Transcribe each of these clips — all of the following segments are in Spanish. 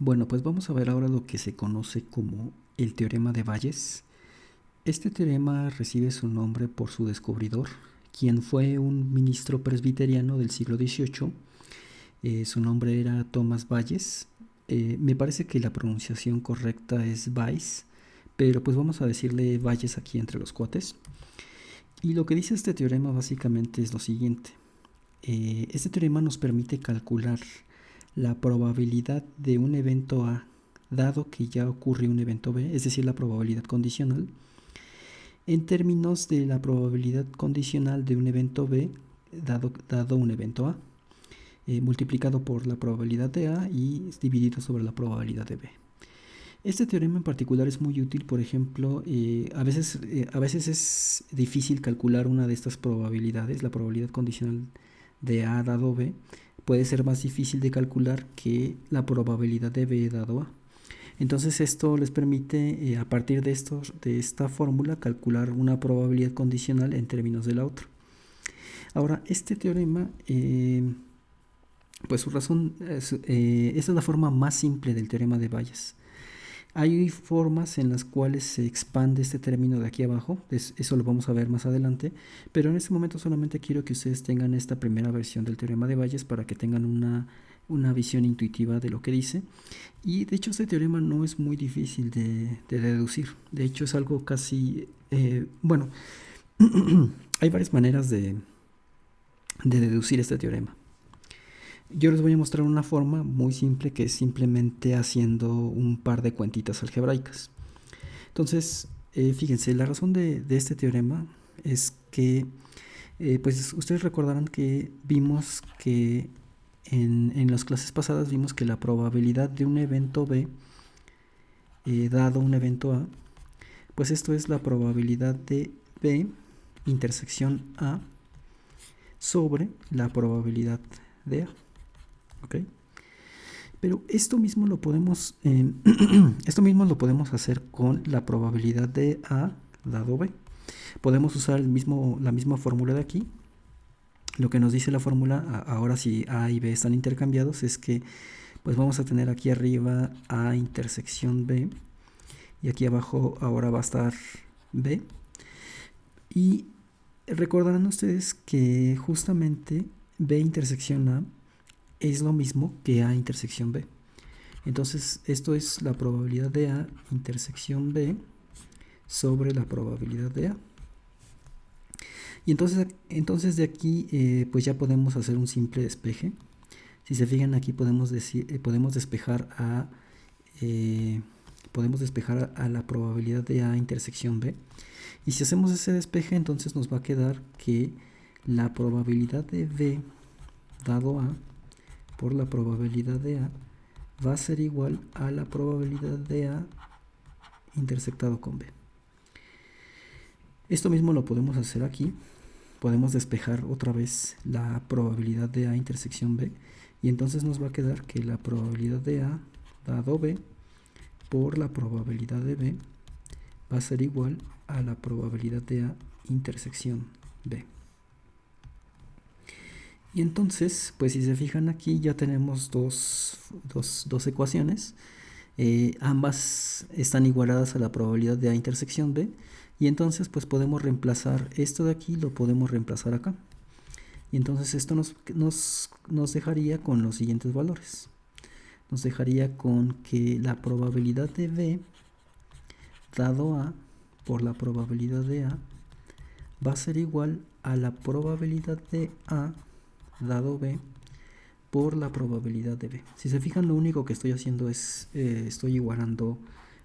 Bueno, pues vamos a ver ahora lo que se conoce como el teorema de Bayes. Este teorema recibe su nombre por su descubridor, quien fue un ministro presbiteriano del siglo XVIII. Su nombre era Thomas Bayes. Me parece que la pronunciación correcta es Bayes, pero pues vamos a decirle Bayes aquí entre los cuates. Y lo que dice este teorema básicamente es lo siguiente. Este teorema nos permite calcular la probabilidad de un evento A dado que ya ocurre un evento B, es decir, la probabilidad condicional, en términos de la probabilidad condicional de un evento B dado un evento A, multiplicado por la probabilidad de A y dividido sobre la probabilidad de B. Este teorema en particular es muy útil, por ejemplo, a veces es difícil calcular una de estas probabilidades, la probabilidad condicional de A dado B, puede ser más difícil de calcular que la probabilidad de B dado A. Entonces esto les permite, a partir de esta fórmula, calcular una probabilidad condicional en términos de la otra. Ahora, este teorema, pues su razón, esa es la forma más simple del teorema de Bayes. Hay formas en las cuales se expande este término de aquí abajo, eso lo vamos a ver más adelante, pero en este momento solamente quiero que ustedes tengan esta primera versión del teorema de Bayes para que tengan una visión intuitiva de lo que dice. Y de hecho este teorema no es muy difícil de deducir, de hecho es algo casi, bueno, hay varias maneras de deducir este teorema. Yo les voy a mostrar una forma muy simple que es simplemente haciendo un par de cuentitas algebraicas. Entonces, fíjense, la razón de este teorema es que, pues ustedes recordarán que vimos que en las clases pasadas vimos que la probabilidad de un evento B dado un evento A, pues esto es la probabilidad de B intersección A sobre la probabilidad de A. ¿Ok? Pero esto mismo lo podemos hacer con la probabilidad de A dado B. Podemos usar la misma fórmula de aquí. Lo que nos dice la fórmula, ahora si A y B están intercambiados, es que pues vamos a tener aquí arriba A intersección B y aquí abajo ahora va a estar B. Y recordarán ustedes que justamente B intersección A es lo mismo que A intersección B. Entonces esto es la probabilidad de A intersección B sobre la probabilidad de A. Y entonces de aquí pues ya podemos hacer un simple despeje. Si se fijan aquí podemos despejar a la probabilidad de A intersección B. Y si hacemos ese despeje, entonces nos va a quedar que la probabilidad de B dado A por la probabilidad de A va a ser igual a la probabilidad de A intersectado con B. Esto mismo lo podemos hacer aquí. Podemos despejar otra vez la probabilidad de A intersección B y entonces nos va a quedar que la probabilidad de A dado B por la probabilidad de B va a ser igual a la probabilidad de A intersección B. Y entonces, pues si se fijan aquí ya tenemos dos ecuaciones. Ambas están igualadas a la probabilidad de A intersección B. Y entonces pues podemos reemplazar esto de aquí, lo podemos reemplazar acá. Y entonces esto nos dejaría con los siguientes valores. Nos dejaría con que la probabilidad de B dado A por la probabilidad de A va a ser igual a la probabilidad de A dado B por la probabilidad de B. Si se fijan, lo único que estoy haciendo es estoy igualando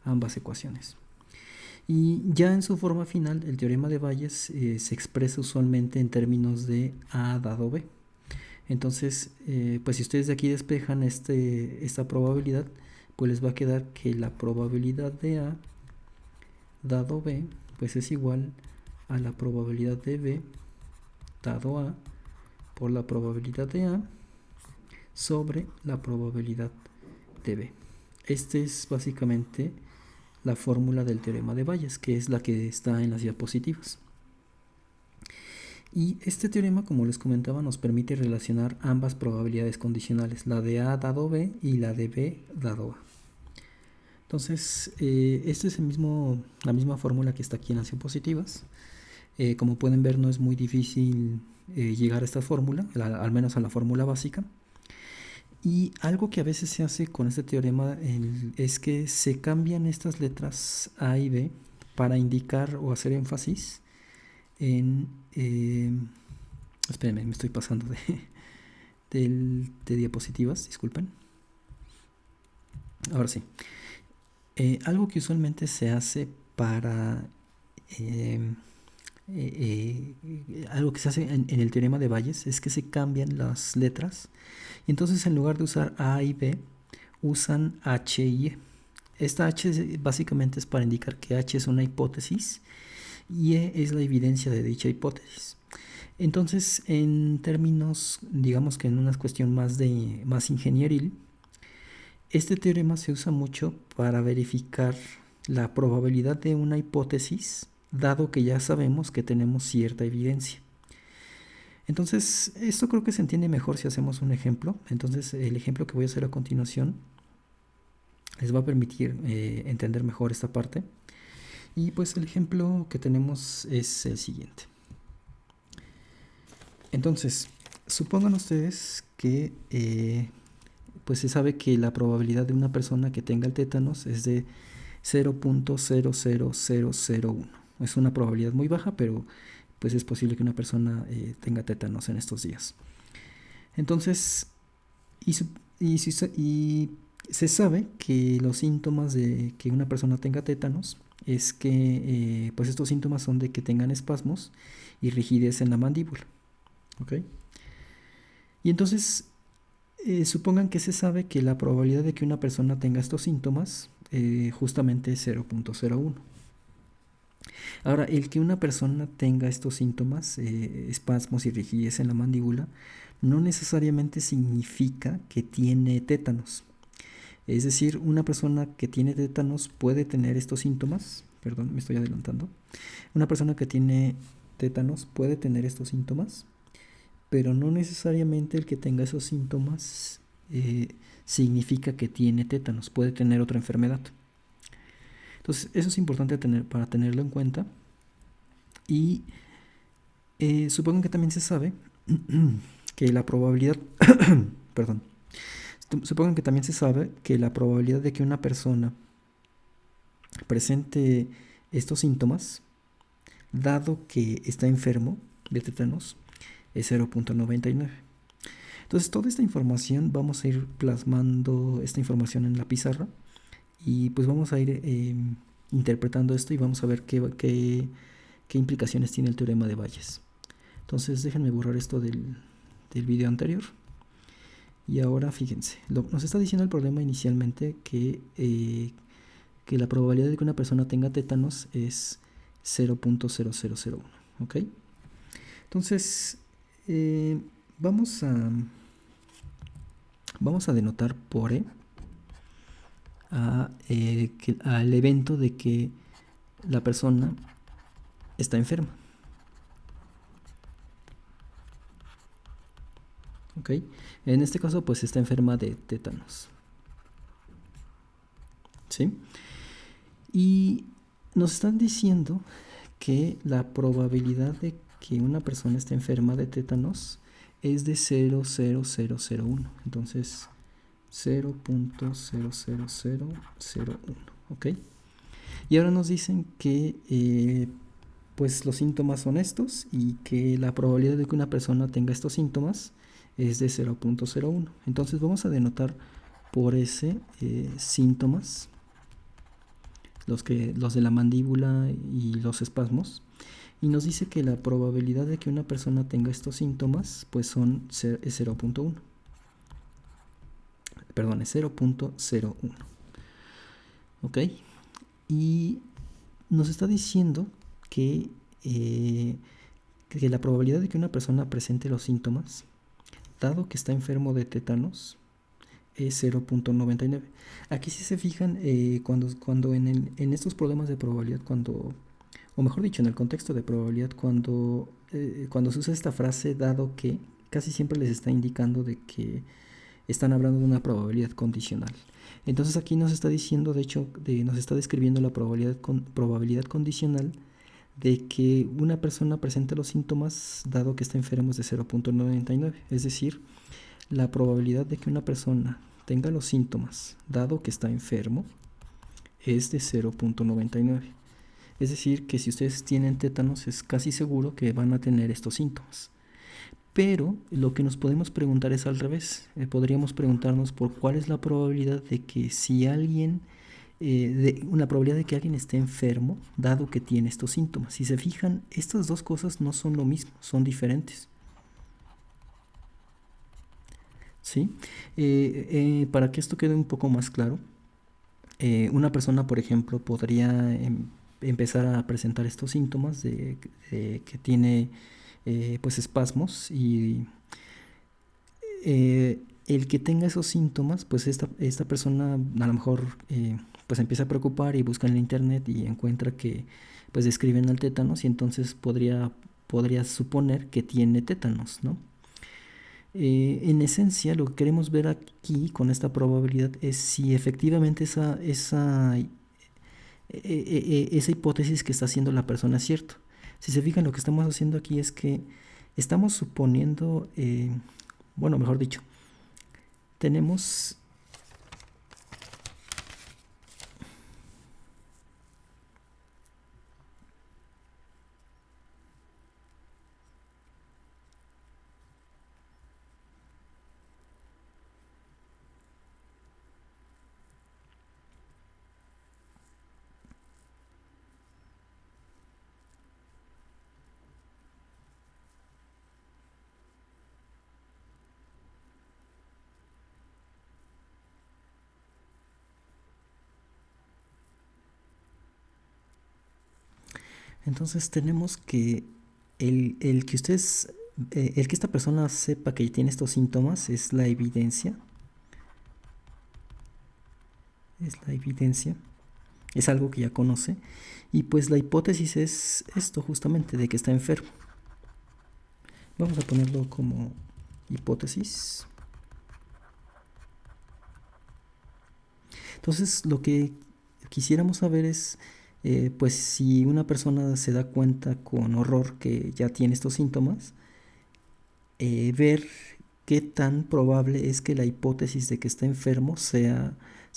ambas ecuaciones. Y ya en su forma final, el teorema de Bayes se expresa usualmente en términos de A dado B. Entonces, pues si ustedes de aquí despejan esta probabilidad, pues les va a quedar que la probabilidad de A dado B, pues es igual a la probabilidad de B dado A por la probabilidad de A sobre la probabilidad de B. Este es básicamente la fórmula del teorema de Bayes, que es la que está en las diapositivas. Y este teorema, como les comentaba, nos permite relacionar ambas probabilidades condicionales, la de A dado B y la de B dado A. Entonces, esta es la misma fórmula que está aquí en acción positivas. Como pueden ver, no es muy difícil llegar a esta fórmula, al menos a la fórmula básica. Y algo que a veces se hace con este teorema es que se cambian estas letras A y B para indicar o hacer énfasis en... espérenme, me estoy pasando de diapositivas, disculpen. Ahora sí. Algo que usualmente se hace para... algo que se hace en el teorema de Bayes es que se cambian las letras y entonces en lugar de usar A y B usan H y E. Esta H básicamente es para indicar que H es una hipótesis y E es la evidencia de dicha hipótesis. Entonces, en términos, digamos que en una cuestión más ingenieril, este teorema se usa mucho para verificar la probabilidad de una hipótesis, dado que ya sabemos que tenemos cierta evidencia. Entonces, esto creo que se entiende mejor si hacemos un ejemplo. Entonces, el ejemplo que voy a hacer a continuación les va a permitir entender mejor esta parte. Y pues el ejemplo que tenemos es el siguiente. Entonces, supongan ustedes que pues se sabe que la probabilidad de una persona que tenga el tétanos es de 0.00001. Es una probabilidad muy baja, pero pues es posible que una persona tenga tétanos en estos días. Entonces, y se sabe que los síntomas de que una persona tenga tétanos es que pues estos síntomas son de que tengan espasmos y rigidez en la mandíbula. ¿Ok? Y entonces, supongan que se sabe que la probabilidad de que una persona tenga estos síntomas justamente es 0.01. Ahora, el que una persona tenga estos síntomas, espasmos y rigidez en la mandíbula, no necesariamente significa que tiene tétanos. Es decir, una persona que tiene tétanos puede tener estos síntomas. Perdón, me estoy adelantando. Una persona que tiene tétanos puede tener estos síntomas, pero no necesariamente el que tenga esos síntomas significa que tiene tétanos. Puede tener otra enfermedad. Entonces, eso es importante para tenerlo en cuenta. Y supongo que también se sabe que la probabilidad, perdón, supongo que también se sabe que la probabilidad de que una persona presente estos síntomas, dado que está enfermo de tétanos, es 0.99. Entonces, toda esta información vamos a ir plasmando esta información en la pizarra y pues vamos a ir interpretando esto y vamos a ver qué implicaciones tiene el teorema de Bayes. Entonces déjenme borrar esto del video anterior. Y ahora fíjense, nos está diciendo el problema inicialmente que la probabilidad de que una persona tenga tétanos es 0.0001. ¿Ok? Entonces vamos a denotar por E al evento de que la persona está enferma. ¿Ok? En este caso, pues está enferma de tétanos. ¿Sí? Y nos están diciendo que la probabilidad de que una persona esté enferma de tétanos es de 0.0001. Entonces, 0.00001. ¿Ok? Y ahora nos dicen que pues los síntomas son estos y que la probabilidad de que una persona tenga estos síntomas es de 0.01. Entonces vamos a denotar por ese síntomas, los de la mandíbula y los espasmos. Y nos dice que la probabilidad de que una persona tenga estos síntomas pues es 0.1. Perdón, es 0.01. ¿Ok? Y nos está diciendo que la probabilidad de que una persona presente los síntomas, dado que está enfermo de tétanos, es 0.99. Aquí si se fijan, cuando en estos problemas de probabilidad, cuando o mejor dicho, en el contexto de probabilidad, cuando se usa esta frase, dado que, casi siempre les está indicando de que están hablando de una probabilidad condicional. Entonces aquí nos está diciendo, de hecho, nos está describiendo la probabilidad condicional de que una persona presente los síntomas dado que está enfermo es de 0.99. Es decir, la probabilidad de que una persona tenga los síntomas dado que está enfermo es de 0.99. Es decir, que si ustedes tienen tétanos es casi seguro que van a tener estos síntomas. Pero lo que nos podemos preguntar es al revés. Podríamos preguntarnos por cuál es la probabilidad de que si alguien, una probabilidad de que alguien esté enfermo, dado que tiene estos síntomas. Si se fijan, estas dos cosas no son lo mismo, son diferentes. ¿Sí? Para que esto quede un poco más claro, una persona, por ejemplo, podría empezar a presentar estos síntomas de que tiene pues espasmos y el que tenga esos síntomas, pues esta persona a lo mejor pues empieza a preocupar y busca en la internet y encuentra que pues describen al tétanos y entonces podría suponer que tiene tétanos, ¿no? En esencia, lo que queremos ver aquí con esta probabilidad es si efectivamente esa hipótesis que está haciendo la persona es cierto. Si se fijan, lo que estamos haciendo aquí es que estamos suponiendo, bueno, mejor dicho, tenemos entonces tenemos que el que ustedes, el que esta persona sepa que tiene estos síntomas es la evidencia. Es la evidencia. Es algo que ya conoce. Y pues la hipótesis es esto justamente, de que está enfermo. Vamos a ponerlo como hipótesis. Entonces lo que quisiéramos saber es, pues si una persona se da cuenta con horror que ya tiene estos síntomas, ver qué tan probable es que la hipótesis de que está enfermo sea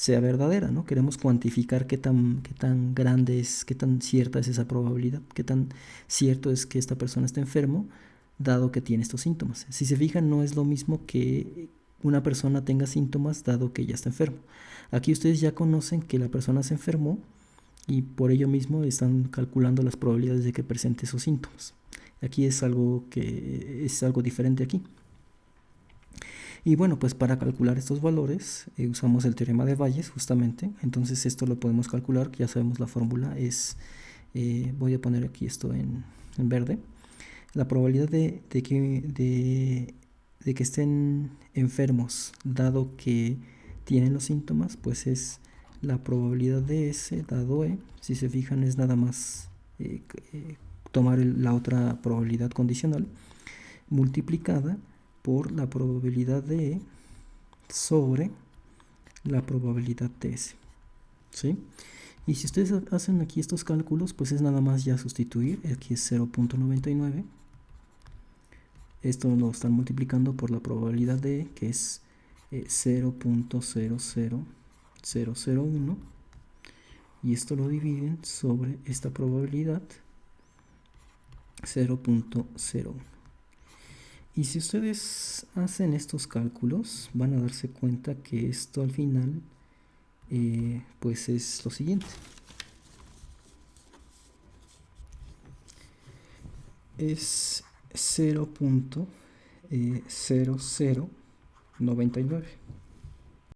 verdadera, ¿no? Queremos cuantificar qué tan grande es, qué tan cierta es esa probabilidad, qué tan cierto es que esta persona está enfermo, dado que tiene estos síntomas. Si se fijan, no es lo mismo que una persona tenga síntomas dado que ya está enfermo. Aquí ustedes ya conocen que la persona se enfermó y por ello mismo están calculando las probabilidades de que presente esos síntomas. Aquí es algo diferente aquí. Y bueno, pues para calcular estos valores usamos el teorema de Bayes justamente. Entonces esto lo podemos calcular, ya sabemos la fórmula es, voy a poner aquí esto en verde. La probabilidad de que estén enfermos dado que tienen los síntomas, pues es la probabilidad de S dado E. Si se fijan, es nada más tomar la otra probabilidad condicional multiplicada por la probabilidad de E sobre la probabilidad de S. ¿Sí? Y si ustedes hacen aquí estos cálculos, pues es nada más ya sustituir. Aquí es 0.99. Esto lo están multiplicando por la probabilidad de E, que es 0.00001. Y esto lo dividen sobre esta probabilidad 0.01. Y si ustedes hacen estos cálculos, van a darse cuenta que esto al final pues es lo siguiente. Es 0.0099.